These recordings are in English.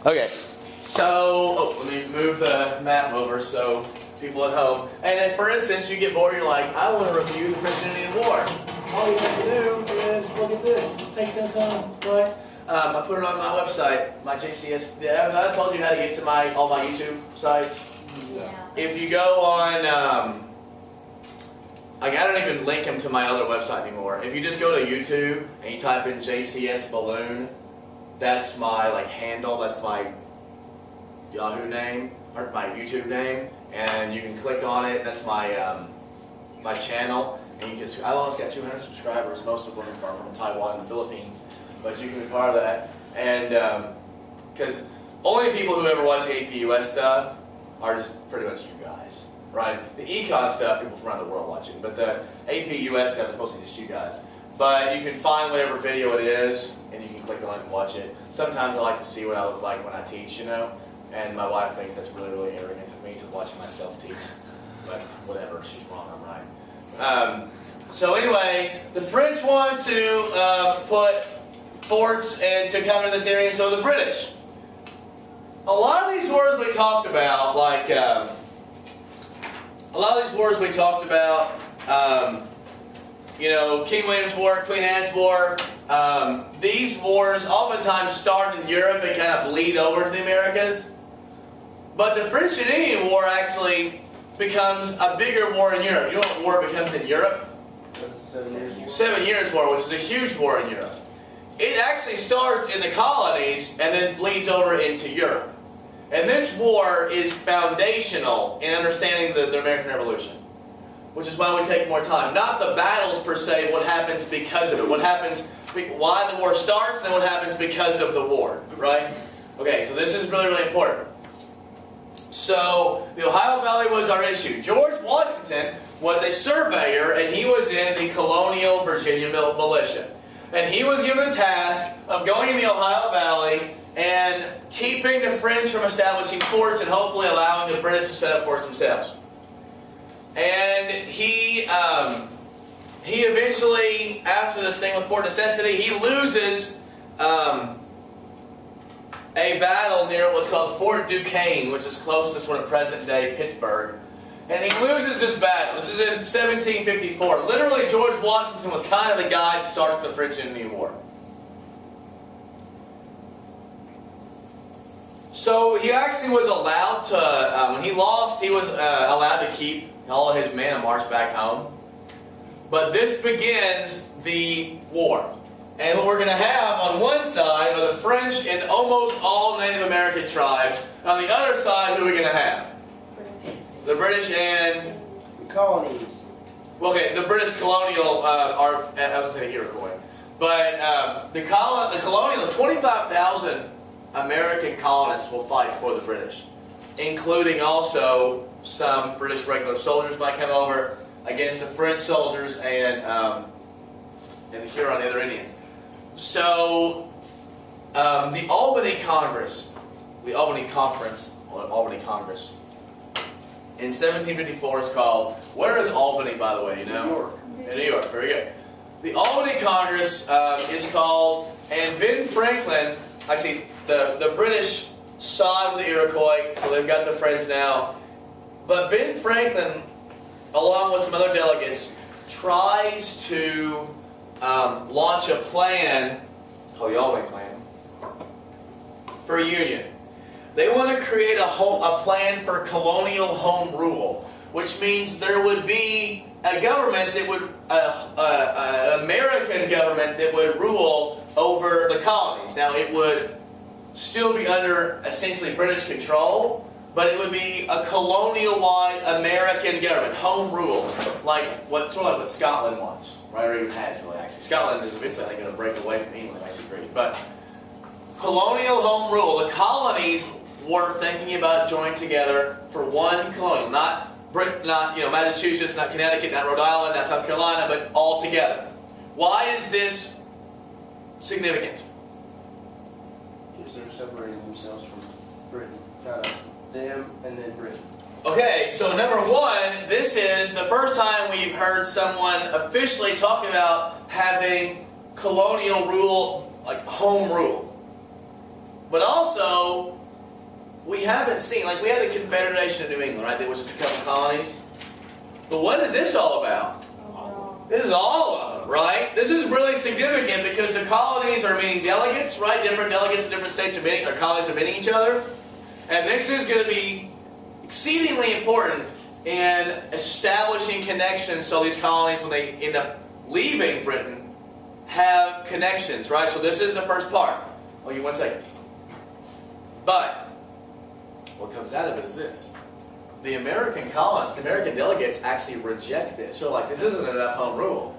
Okay, so let me move the map over so people at home. And if, for instance, you get bored, you're like, I want to review the French and Indian War. All you have to do is look at this. It takes no time, right? I put it on my website, my JCS. I told you how to get to all my YouTube sites. Yeah. If you go on, I don't even link them to my other website anymore. If you just go to YouTube and you type in JCS Balloon, that's my handle. That's my Yahoo name or my YouTube name, and you can click on it. That's my my channel, and you can. I almost got 200 subscribers. Most of them are from Taiwan and the Philippines, but you can be part of that. And because only people who ever watch APUS stuff are just pretty much you guys, right? The econ stuff, people from around the world watching, but the APUS stuff is mostly just you guys. But you can find whatever video it is, and you can click on it and watch it. Sometimes I like to see what I look like when I teach, and my wife thinks that's really, really arrogant of me to watch myself teach. But whatever, she's wrong, I'm right. So anyway, the French want to put forts and to come into this area, and so the British. A lot of these wars we talked about, King William's War, Queen Anne's War, these wars oftentimes start in Europe and kind of bleed over to the Americas. But the French and Indian War actually becomes a bigger war in Europe. You know what war becomes in Europe? 7 Years' War, which is a huge war in Europe. It actually starts in the colonies and then bleeds over into Europe. And this war is foundational in understanding the American Revolution, which is why we take more time. Not the battles per se, what happens because of it. What happens, why the war starts, and then what happens because of the war, right? Okay, so this is really, really important. So, the Ohio Valley was our issue. George Washington was a surveyor, and he was in the Colonial Virginia Militia. And he was given the task of going in the Ohio Valley and keeping the French from establishing forts and hopefully allowing the British to set up forts themselves. And he eventually, after this thing with Fort Necessity, he loses a battle near what's called Fort Duquesne, which is close to sort of present-day Pittsburgh. And he loses this battle. This is in 1754. Literally, George Washington was kind of the guy to start the French and Indian War. So he actually was allowed to, when he lost, he was allowed to keep all of his men and march back home. But this begins the war. And what we're going to have on one side are the French and almost all Native American tribes. And on the other side, who are we going to have? The British and... the colonies. Well, okay, the British colonial are, I was going to say Iroquois. But the colonials, 25,000 American colonists will fight for the British, including also some British regular soldiers might come over against the French soldiers and the Huron and the other Indians. So the Albany Congress, the Albany Conference, or Albany Congress, in 1754 is called, where is Albany, by the way, you know? New York. In New York, very good. The Albany Congress is called, and Ben Franklin, I see, the British side with the Iroquois, so they've got the Friends now. But Ben Franklin, along with some other delegates, tries to launch a plan, called the Albany Plan, for a union. They want to create a plan for colonial home rule, which means there would be a government that would, an American government that would rule over the colonies. Now it would still be under essentially British control, but it would be a colonial-wide American government, home rule, sort of like what Scotland wants, right? Or even has really actually. Scotland is eventually going to break away from England, I agree. But colonial home rule, the colonies were thinking about joining together for one colonial, not Massachusetts, not Connecticut, not Rhode Island, not South Carolina, but all together. Why is this significant? Because they're separating themselves from Britain. Kind of them and then Britain. Okay, so number one, this is the first time we've heard someone officially talk about having colonial rule, like home rule. But also, also, we haven't seen, like we had the Confederation of New England, right? That was just a couple colonies. But what is this all about? This is all of them, right? This is really significant because the colonies are meeting delegates, right? Different delegates in different states are meeting, or colonies are meeting each other. And this is going to be exceedingly important in establishing connections so these colonies, when they end up leaving Britain, have connections, right? So this is the first part. Oh, you 1 second. But what comes out of it is this. The American colonists, the American delegates actually reject this. They're like, this isn't enough home rule.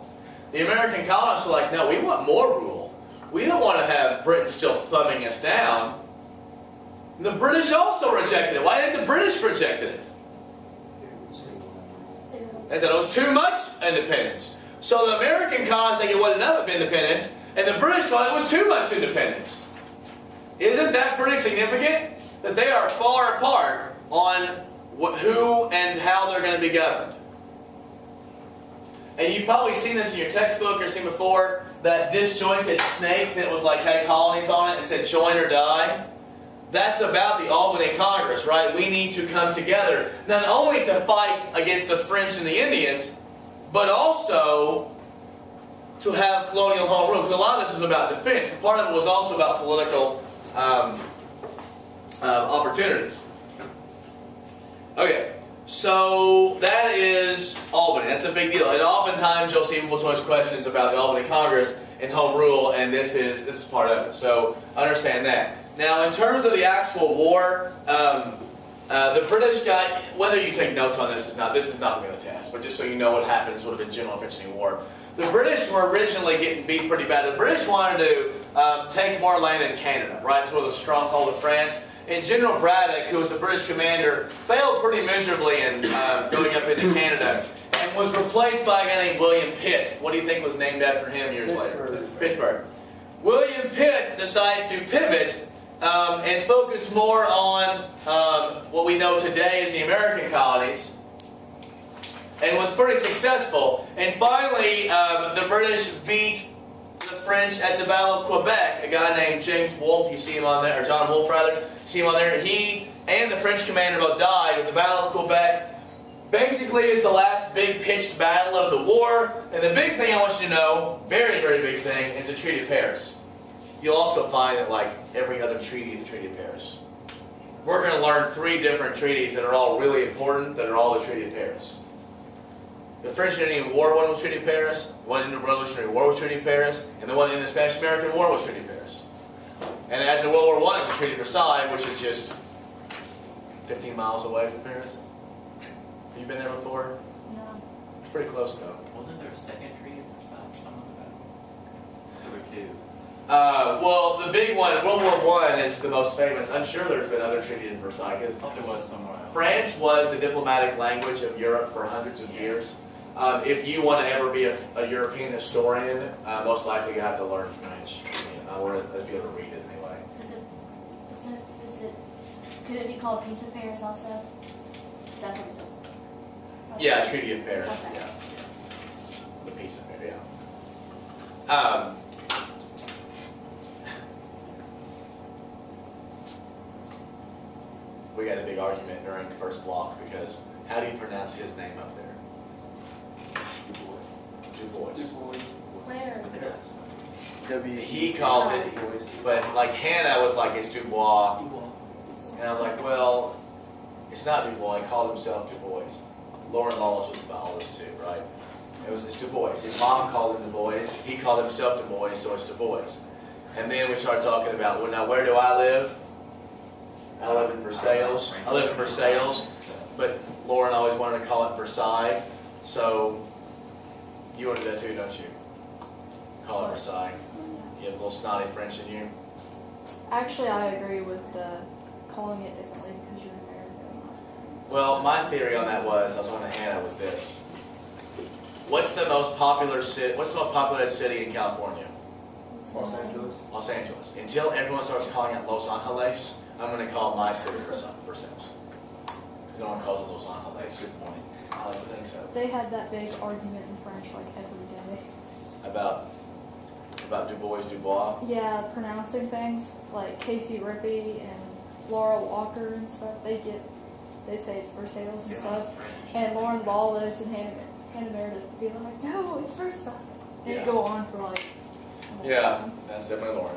The American colonists are like, no, we want more rule. We don't want to have Britain still thumbing us down. And the British also rejected it. Why did the British reject it? They thought it was too much independence. So the American colonists think it wasn't enough of independence, and the British thought it was too much independence. Isn't that pretty significant? That they are far apart on who and how they're going to be governed. And you've probably seen this in your textbook or seen before, that disjointed snake that was like had colonies on it and said join or die. That's about the Albany Congress, right? We need to come together, not only to fight against the French and the Indians, but also to have colonial home rule. Because a lot of this was about defense, but part of it was also about political opportunities. Okay, so that is Albany. That's a big deal. And oftentimes you'll see multiple choice questions about the Albany Congress and home rule, and this is part of it. So understand that. Now, in terms of the actual war, the British got, whether you take notes on this is not going to be the test, but just so you know what happened sort of in general French-Indian War. The British were originally getting beat pretty bad. The British wanted to take more land in Canada, right? It's one of the stronghold of France. And General Braddock, who was a British commander, failed pretty miserably in going up into Canada and was replaced by a guy named William Pitt. What do you think was named after him years later? Pittsburgh. William Pitt decides to pivot and focus more on what we know today as the American colonies, and was pretty successful. And finally, the British beat the French at the Battle of Quebec. A guy named James Wolfe, you see him on there, or John Wolfe rather, you see him on there. He and the French commander both died at the Battle of Quebec. Basically, it's the last big pitched battle of the war. And the big thing I want you to know, very, very big thing, is the Treaty of Paris. You'll also find that like every other treaty is a Treaty of Paris. We're going to learn 3 different treaties that are all really important, that are all the Treaty of Paris. The French and Indian War one was Treaty of Paris, the one in the Revolutionary War was Treaty of Paris, and the one in the Spanish-American War was Treaty of Paris. And after World War I, it was the Treaty of Versailles, which is just 15 miles away from Paris. Have you been there before? No. It's pretty close though. Wasn't there a second treaty of Versailles or something like that? There were 2. Well, the big one, World War I, is the most famous. I'm sure there's been other treaties in Versailles. I thought there was somewhere else. France was the diplomatic language of Europe for hundreds of years. If you want to ever be a European historian, most likely you have to learn French. Or be able to read it anyway. Could it be called Peace of Paris also? That's what it's called. Yeah, Treaty of Paris. Okay. Yeah. The Peace of Paris, yeah. We got a big argument during the first block because how do you pronounce his name up there? Du Bois. Where? With an S. He called it, but like Hannah was like, it's Du Bois. And I was like, well, it's not Du Bois. He called himself Du Bois. Lauren Lawless was about all this too, right? It's Du Bois. His mom called him Du Bois. He called himself Du Bois, so it's Du Bois. And then we started talking about, well, now where do I live? I live in Versailles. But Lauren always wanted to call it Versailles. So you want to do that too, don't you? Call it Versailles. You have a little snotty French in you. Actually, I agree with calling it differently because you're American. Well, my theory on that was, I was on to Hannah, was this. What's the most popular city in California? Los Angeles. Los Angeles. Until everyone starts calling it Los Angeles, I'm going to call my city Versailles. Because no one calls it Los Angeles. Good point. I like to think so. They had that big argument in French like every day. About about Dubois. Yeah, pronouncing things like Casey Rippey and Laura Walker and stuff. They'd say it's Versailles and stuff. And Lauren Lawless and Hannah Meredith would be like, no, it's Versailles. They'd go on for like. A long time. That's definitely Lauren.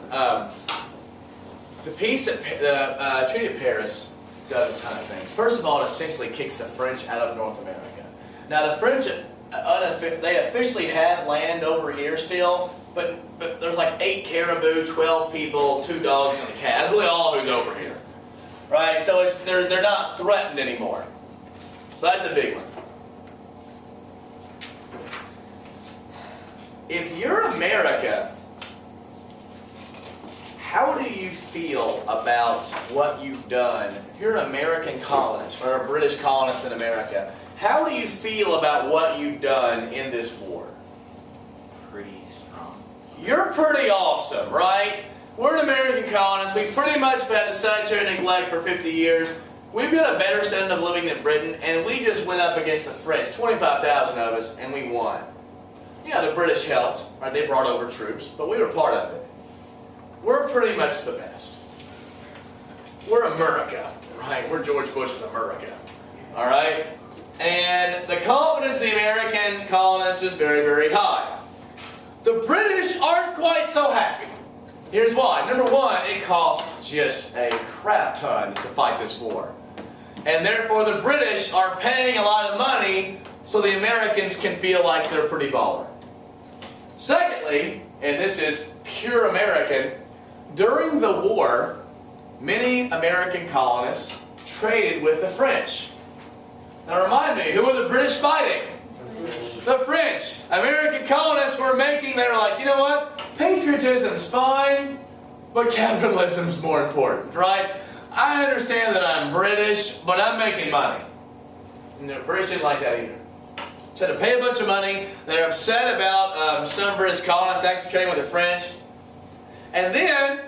The Treaty of Paris does a ton of things. First of all, it essentially kicks the French out of North America. Now the French, they officially have land over here still, but there's like 8 caribou, 12 people, 2 dogs, and a cat. That's really all who's over here, right? So they're not threatened anymore. So that's a big one. If you're America, how do you feel about what you've done? If you're an American colonist or a British colonist in America, how do you feel about what you've done in this war? Pretty strong. You're pretty awesome, right? We're an American colonist. We've pretty much been the sedentary neglect for 50 years. We've got a better standard of living than Britain, and we just went up against the French, 25,000 of us, and we won. Yeah, the British helped, right? They brought over troops, but we were part of it. We're pretty much the best. We're America, right? We're George Bush's America, all right? And the confidence of the American colonists is very, very high. The British aren't quite so happy. Here's why. Number one, it costs just a crap ton to fight this war. And therefore, the British are paying a lot of money so the Americans can feel like they're pretty baller. Secondly, and this is pure American, during the war, many American colonists traded with the French. Now remind me, who were the British fighting? The French. American colonists were they were like, you know what? Patriotism's fine, but capitalism's more important, right? I understand that I'm British, but I'm making money. And the British didn't like that either. So they had to pay a bunch of money. They're upset about some British colonists actually trading with the French. And then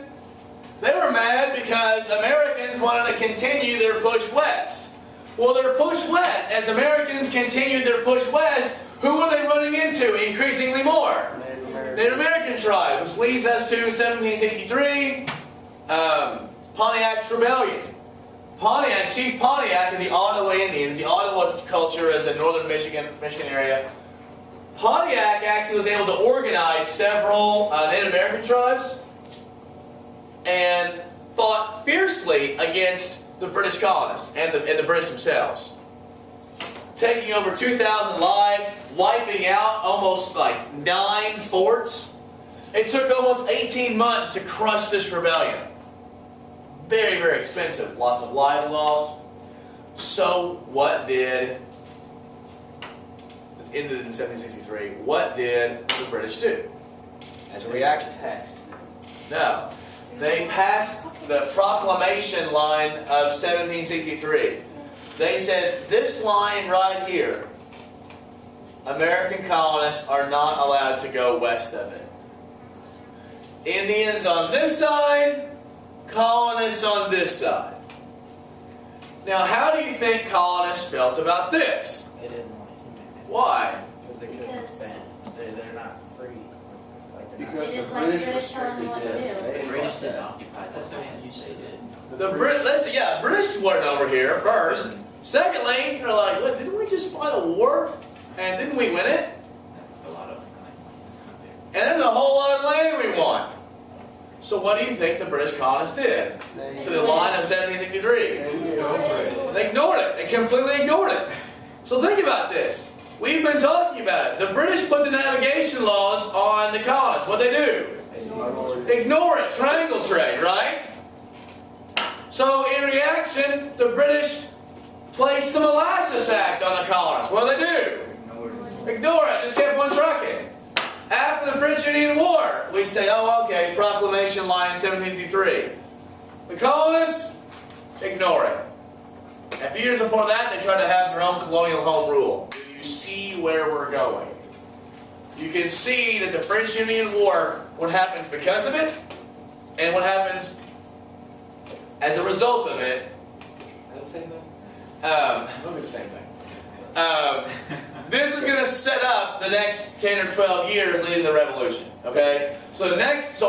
they were mad because Americans wanted to continue their push west. Well, their push west, as Americans continued their push west, who were they running into increasingly more? Native American tribes, which leads us to 1763, Pontiac's Rebellion. Chief Pontiac and the Ottawa Indians, the Ottawa culture is a northern Michigan area. Pontiac actually was able to organize several Native American tribes and fought fiercely against the British colonists and the British themselves. Taking over 2,000 lives, wiping out almost like 9 forts. It took almost 18 months to crush this rebellion. Very, very expensive. Lots of lives lost. So what did, it ended in 1763, what did the British do as a reaction? No. They passed the proclamation line of 1763. They said, this line right here, American colonists are not allowed to go west of it. Indians on this side, colonists on this side. Now, how do you think colonists felt about this? They didn't like it. Why? Because they couldn't bend. They're not free. Like they're Because They the didn't like British British telling them what to restricted do. this. The British did occupy that land. You say did. The British weren't over here first. Secondly, they're like, what, didn't we just fight a war? And didn't we win it? That's a lot of land. And there's a whole lot of land we won. So what do you think the British colonists did to the line of 1763? They ignored it. They completely ignored it. So think about this. We've been talking about it. The British put the navigation laws on the colonists. What they do? Ignore it. Triangle trade, right? So in reaction, the British placed the Molasses Act on the colonists. What do? Ignore it. Just kept on trucking. After the French-Indian War, we say, oh, okay, proclamation line 1753. The colonists, ignore it. A few years before that, they tried to have their own colonial home rule. Do you see where we're going? You can see that the French-Indian War, what happens because of it, and what happens as a result of it. Is that the same thing? It'll be the same thing. This is going to set up the next 10 or 12 years leading the revolution. Okay, so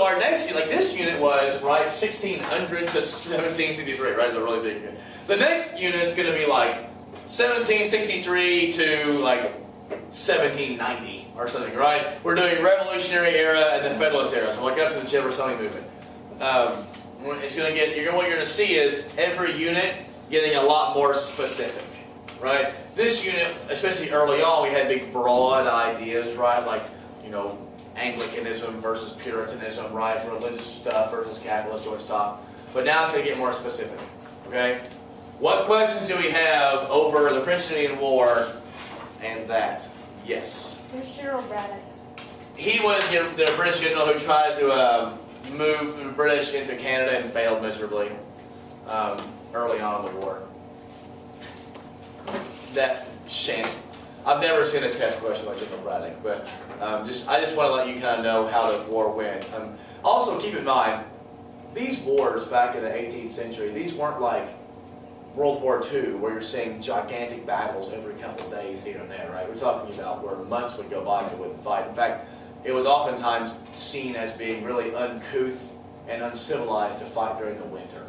our next like this unit was right 1600 to 1763, right? It's a really big unit. The next unit is going to be like 1763 to like 1790 or something, right? We're doing Revolutionary era and then Federalist era, so like up to the Jeffersonian movement. It's going to get. What you're going to see is every unit getting a lot more specific, right? This unit, especially early on, we had big broad ideas, right? Like, you know, Anglicanism versus Puritanism, right? Religious stuff versus capitalist joint stock. But now it's going to get more specific, okay? What questions do we have over the French and Indian War and that? Yes. Who's Cheryl Braddock? He was the British general who tried to move the British into Canada and failed miserably early on in the war. That shame. I've never seen a test question like General Braddock, but I just want to let you kind of know how the war went. Also, keep in mind, these wars back in the 18th century, these weren't like World War II, where you're seeing gigantic battles every couple of days here and there, right? We're talking about where months would go by and they wouldn't fight. In fact, it was oftentimes seen as being really uncouth and uncivilized to fight during the winter,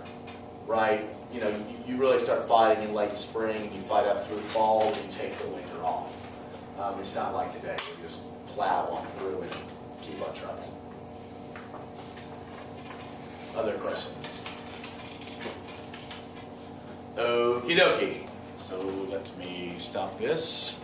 right? You know, you really start fighting in late spring, and you fight up through fall, and you take the winter off. It's not like today, we just plow on through and keep on trucking. Other questions? Okie dokie. So let me stop this.